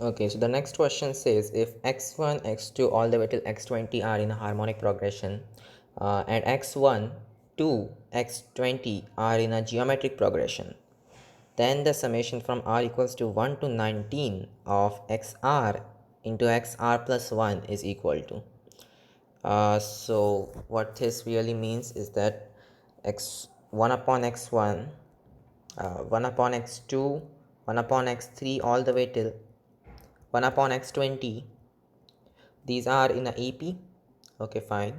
Okay, so the next question says if x1, x2 all the way till x20 are in a harmonic progression, and x1, 2, x20 are in a geometric progression, then the summation from r equals to 1 to 19 of xr into xr plus 1 is equal to. So what this really means is that x1 upon x1, 1 upon x2, 1 upon x3 all the way till 1 upon x20, these are in a EP. Okay, fine.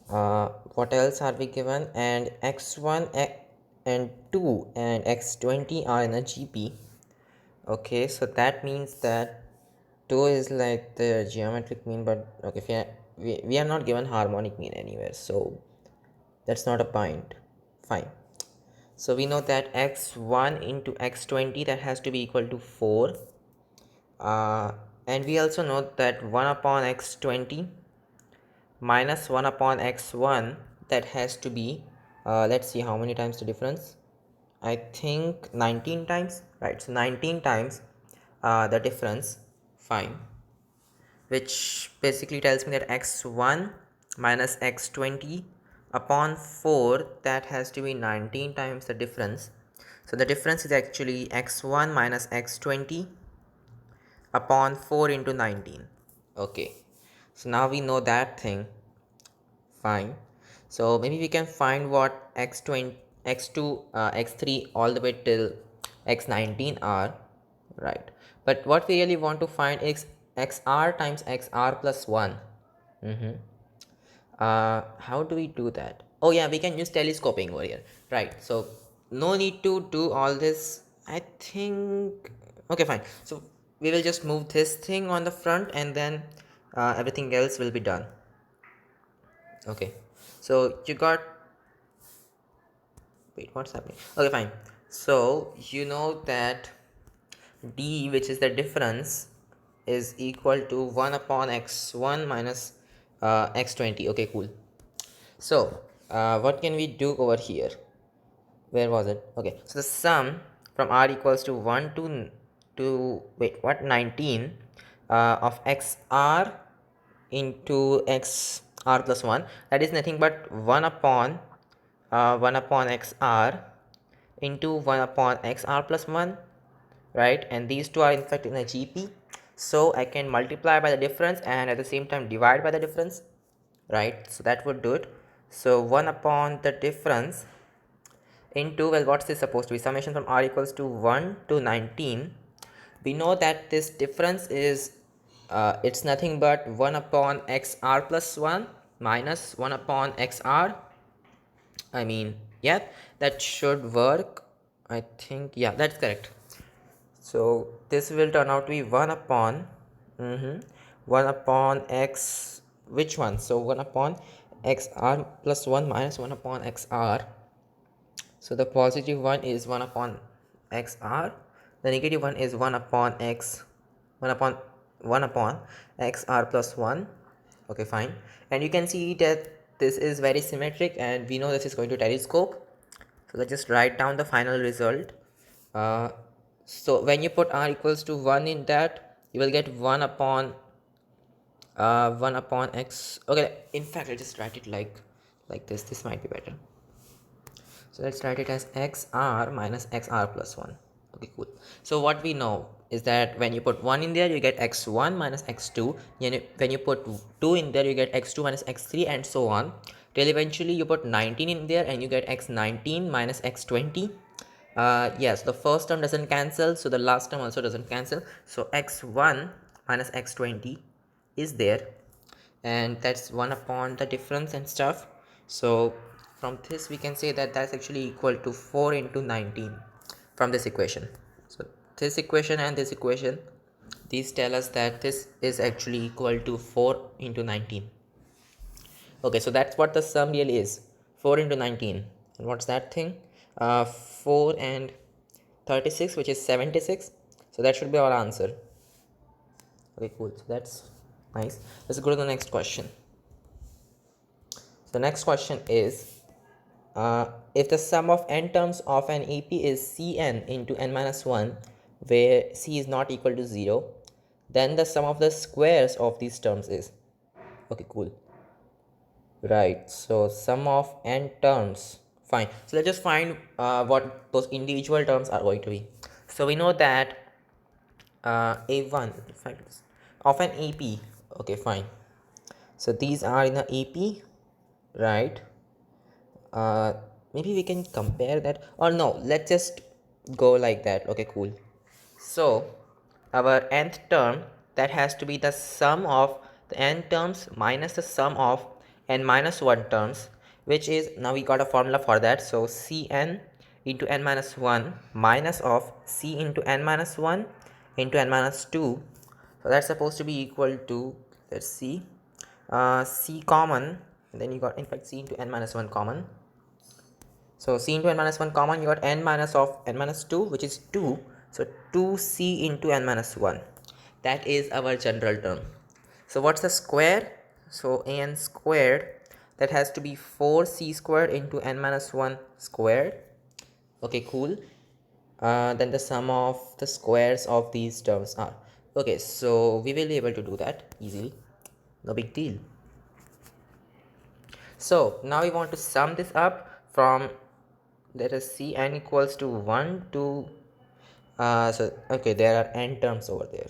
What else are we given? And x1 and 2 and x20 are in a GP. Okay, so that means that 2 is like the geometric mean, but okay, we are not given harmonic mean anywhere, so that's not a point. Fine. So we know that x1 into x20, that has to be equal to 4. uh, and we also know that 1 upon x20 minus 1 upon x1, that has to be, let's see how many times the difference. I think 19 times, right? So 19 times the difference. Fine. Which basically tells me that x1 minus x20 upon 4, that has to be 19 times the difference. So the difference is actually x1 minus x20 upon 4 into 19. Okay, so now we know that thing. Fine. So maybe we can find what x20, x2, x3 all the way till x19 are, right? But what we really want to find is xr times xr plus 1. How do we do that? Oh yeah, we can use telescoping over here, right? So no need to do all this, I think. Okay, fine. So we will just move this thing on the front, and then everything else will be done. Okay, so you got, wait, what's happening? Okay, fine. So you know that d, which is the difference, is equal to 1 upon x1 minus x20. Okay, cool. So what can we do over here? Where was it? Okay, so the sum from r equals to 1 to wait, what, 19 of xr into xr plus 1, that is nothing but 1 upon 1 upon xr into 1 upon xr plus 1, right? And these two are in fact in a GP, so I can multiply by the difference and at the same time divide by the difference, right? So that would do it. So 1 upon the difference into, well, what's this supposed to be? Summation from r equals to 1 to 19. We know that this difference is it's nothing but 1 upon xr plus 1 minus 1 upon xr. I mean, yeah, that should work. I think, yeah, that's correct. So this will turn out to be 1 upon 1 upon x, which one? So 1 upon xr plus 1 minus 1 upon xr. So the positive one is 1 upon xr, the negative one is 1 upon x, 1 upon 1 upon xr plus 1. Okay, fine. And you can see that this is very symmetric, and we know this is going to telescope. So let's just write down the final result. uh, so when you put r equals to 1 in that, you will get 1 upon 1 upon x. Okay, in fact, I'll just write it like this might be better. So let's write it as xr minus xr plus 1. Okay, cool. So what we know is that when you put 1 in there, you get x1 minus x2. And when you put 2 in there, you get x2 minus x3, and so on. Till eventually you put 19 in there and you get x19 minus x20. Yes, the first term doesn't cancel, so the last term also doesn't cancel. So x1 minus x20 is there, and that's 1 upon the difference and stuff. So from this we can say that that's actually equal to 4 into 19 from this equation. So this equation and this equation, these tell us that this is actually equal to 4 into 19. Okay, so that's what the sum really is, 4 into 19. And what's that thing? 4 and 36, which is 76. So that should be our answer. Okay, cool. So that's nice. Let's go to the next question. The next question is, if the sum of n terms of an EP is Cn into n minus 1, where c is not equal to 0, then the sum of the squares of these terms is, okay, cool, right? So sum of n terms, fine. So let's just find what those individual terms are going to be. So we know that a1 in fact of an ap, okay, fine. So these are in the ap, right? uh Maybe we can compare that, or no, let's just go like that, okay, cool. So our nth term, that has to be the sum of the n terms minus the sum of n minus 1 terms, which is, now we got a formula for that. So cn into n minus 1 minus of c into n minus 1 into n minus 2. So that's supposed to be equal to, let's see, c common, and then you got, in fact, c into n minus 1 common. So c into n minus 1 common, you got n minus of n minus 2, which is 2. So 2c into n minus 1. That is our general term. So what's the square? So an squared, that has to be 4c squared into n minus 1 squared. Okay, cool. Then the sum of the squares of these terms are, okay, so we will be able to do that easily. No big deal. So now we want to sum this up from, let us see, n equals to 1 to so okay, there are n terms over there,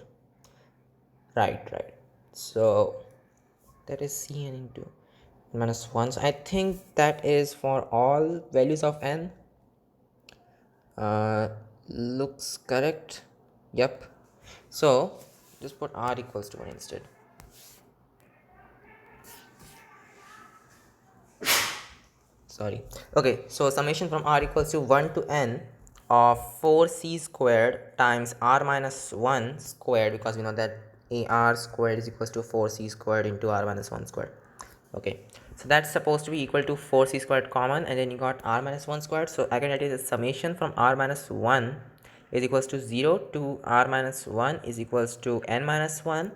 right. So that is cn into minus 1. So I think that is for all values of n. uh Looks correct. Yep. So just put r equals to 1 instead. Sorry. Okay, so summation from r equals to 1 to n of 4c squared times r minus 1 squared, because we know that ar squared is equals to 4c squared into r minus 1 squared. Okay, so that's supposed to be equal to 4c squared common, and then you got r minus 1 squared. So I can write it as summation from r minus 1 is equals to 0 to r minus 1 is equals to n minus 1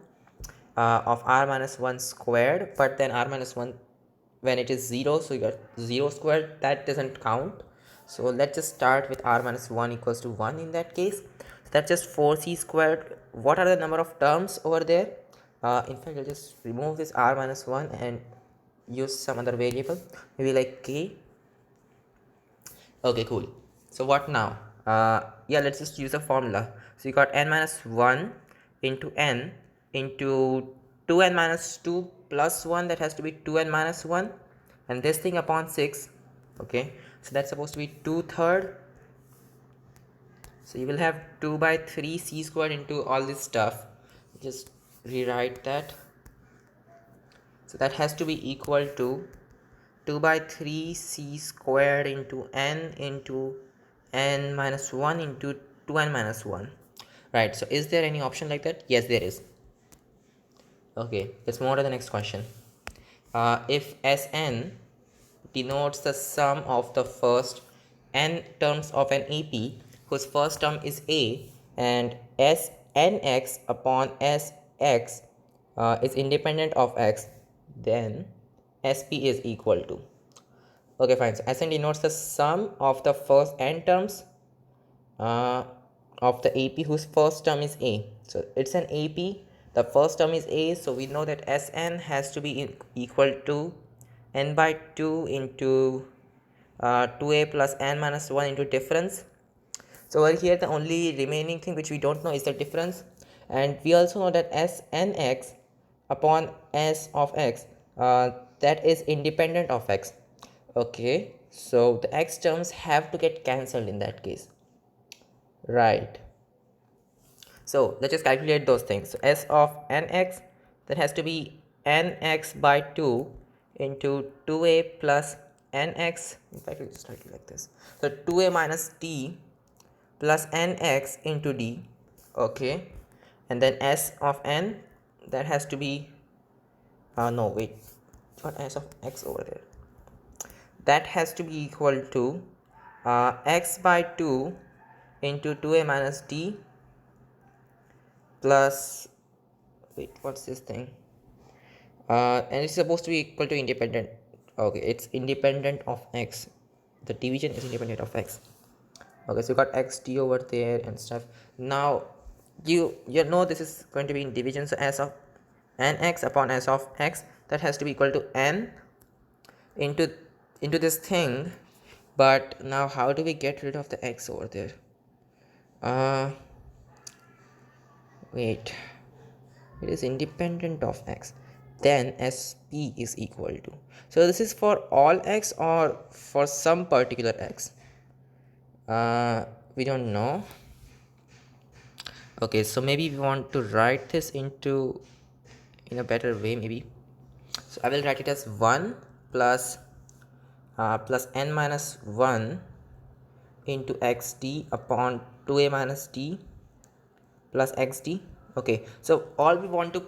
of r minus 1 squared, but then r minus 1, when it is 0, so you got 0 squared, that doesn't count. So let's just start with r minus 1 equals to 1 in that case. So that's just 4c squared. What are the number of terms over there? In fact, I'll just remove this r minus 1 and use some other variable, maybe like k. Okay, cool. So what now? Yeah, let's just use a formula. So you got n minus 1 into n into 2n minus 2 plus 1, that has to be 2n minus 1, and this thing upon 6. Okay, so that's supposed to be 2/3. So you will have 2 by 3 c squared into all this stuff. Just rewrite that. So that has to be equal to 2 by 3 c squared into n minus 1 into 2n minus 1. Right, so is there any option like that? Yes, there is. Okay, let's move on to the next question. If Sn denotes the sum of the first n terms of an AP whose first term is A, and Snx upon Sx is independent of x, then Sp is equal to, okay, fine. So Sn denotes the sum of the first n terms uh, of the AP whose first term is A. So it's an AP, the first term is A, so we know that Sn has to be equal to n by 2 into 2a plus n minus 1 into difference. So over here the only remaining thing which we don't know is the difference, and we also know that Snx upon S of x, that is independent of x. Okay, so the x terms have to get cancelled in that case, right? So let's just calculate those things. So S of nx, that has to be nx by 2 into 2a plus nx. In fact, we'll just write it like this. So 2a minus d plus nx into d. Okay, and then S of n, that has to be no, wait, got S of x over there. That has to be equal to x by 2 into 2a minus d plus, wait, what's this thing, and it's supposed to be equal to independent. Okay, it's independent of x, the division is independent of x. Okay, so you got xt over there and stuff. Now you know this is going to be in division, so s of nx upon s of x, that has to be equal to n into this thing. But now how do we get rid of the x over there? Wait, it is independent of x, then sp is equal to, so this is for all x or for some particular x? We don't know. Okay, so maybe we want to write this into in a better way maybe. So I will write it as 1 plus n minus 1 into xt upon 2a minus t plus xt. Okay, so all we want to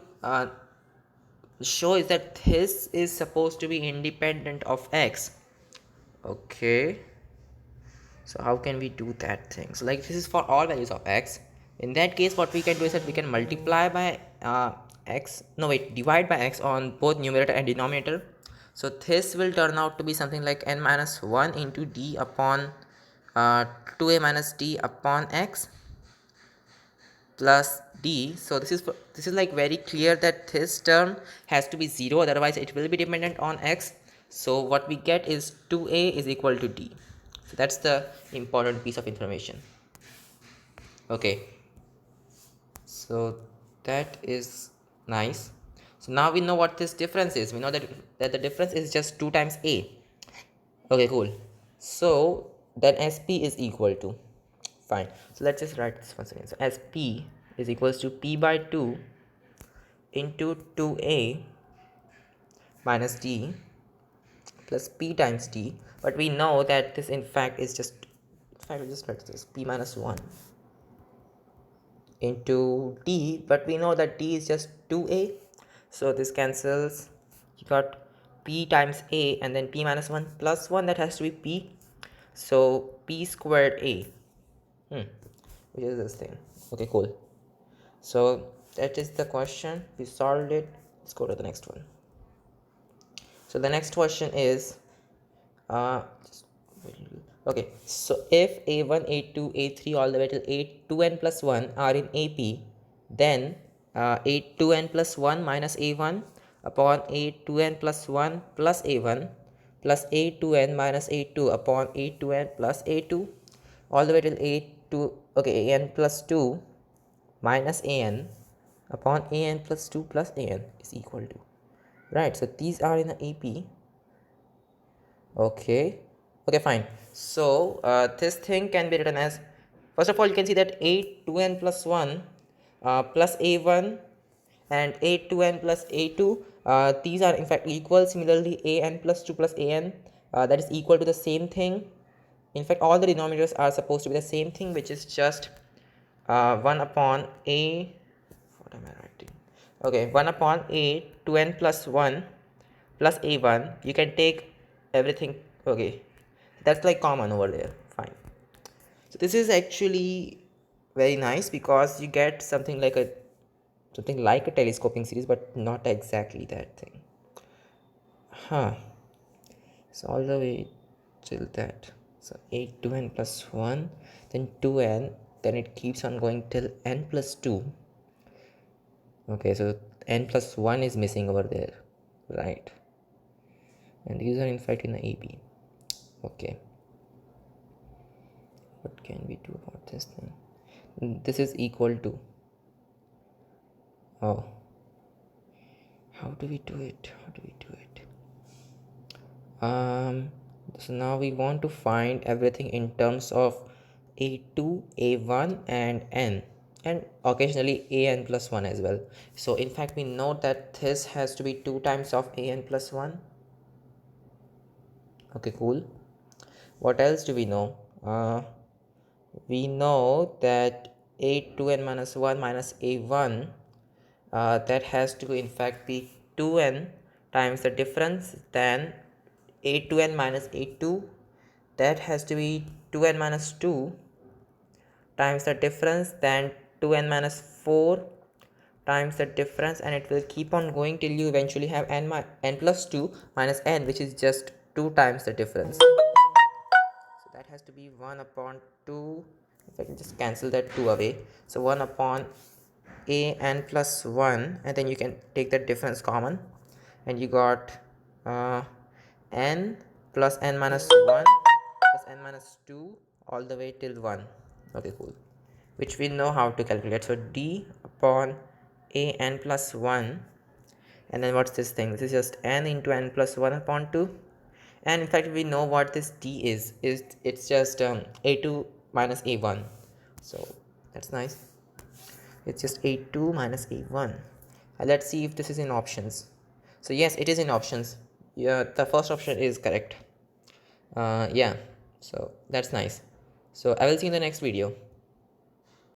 show is that this is supposed to be independent of x. Okay, so how can we do that thing? So like this is for all values of x. In that case, what we can do is that we can multiply by divide by x on both numerator and denominator. So this will turn out to be something like n minus 1 into d upon 2a minus d upon x plus d. So this is like very clear that this term has to be 0, otherwise it will be dependent on x. So what we get is 2a is equal to d. So that's the important piece of information. Okay, so that is nice. So now we know what this difference is. We know that the difference is just 2 times a. Okay, cool. So then sp is equal to, fine, so let's just write this once again. So sp is equals to p by 2 into 2a minus d plus p times d. But we know that this in fact is just, in fact, we'll just write this p minus 1 into d, but we know that d is just 2a, so this cancels. You got p times a and then p minus 1 plus 1, that has to be p, so p squared a, which is this thing. Okay, cool. So that is the question, we solved it. Let's go to the next one. So the next question is okay, so if a1 a2 a3 all the way till a2n plus 1 are in ap, then a2n plus 1 minus a1 upon a2n plus 1 plus a1 plus a2n minus a2 upon a2n plus a2 all the way till a2, okay, an plus 2 minus an upon an plus 2 plus an is equal to, right? So these are in the ap. Okay, fine. So this thing can be written as, first of all, you can see that a2n plus 1 plus a1 and a2n plus a2, these are in fact equal. Similarly, an plus 2 plus an, that is equal to the same thing. In fact, all the denominators are supposed to be the same thing, which is just 1 upon a, what am I writing? Okay, 1 upon a 2n plus 1 plus a1. You can take everything. Okay, that's like common over there, fine. So this is actually very nice because you get something like a telescoping series, but not exactly that thing. So all the way till that, so 8 2n plus 1, then 2n, then it keeps on going till n plus 2. Okay, so n plus 1 is missing over there, right? And these are in fact in the ap. Okay, what can we do about this thing? This is equal to, oh, how do we do it? So now we want to find everything in terms of a2, a1 and n, and occasionally an plus 1 as well. So in fact we know that this has to be 2 times of an plus 1. Okay, cool. What else do we know? We know that a2n minus 1 minus a1, that has to in fact be 2n times the difference, then a2n minus a2, that has to be 2n minus 2 times the difference, then 2n minus 4 times the difference, and it will keep on going till you eventually have n plus 2 minus n, which is just 2 times the difference. So that has to be 1 upon 2, if I can just cancel that 2 away, so 1 upon a n plus 1, and then you can take that difference common, and you got n plus n minus 1 plus n minus 2 all the way till 1. Okay, cool, which we know how to calculate. So d upon a n plus 1, and then what's this thing? This is just n into n plus 1 upon 2, and in fact we know what this d is it's just a2 minus a1. So that's nice, it's just a2 minus a1. Let's see if this is in options. So yes, it is in options. Yeah, the first option is correct. Yeah, so that's nice. So I will see you in the next video.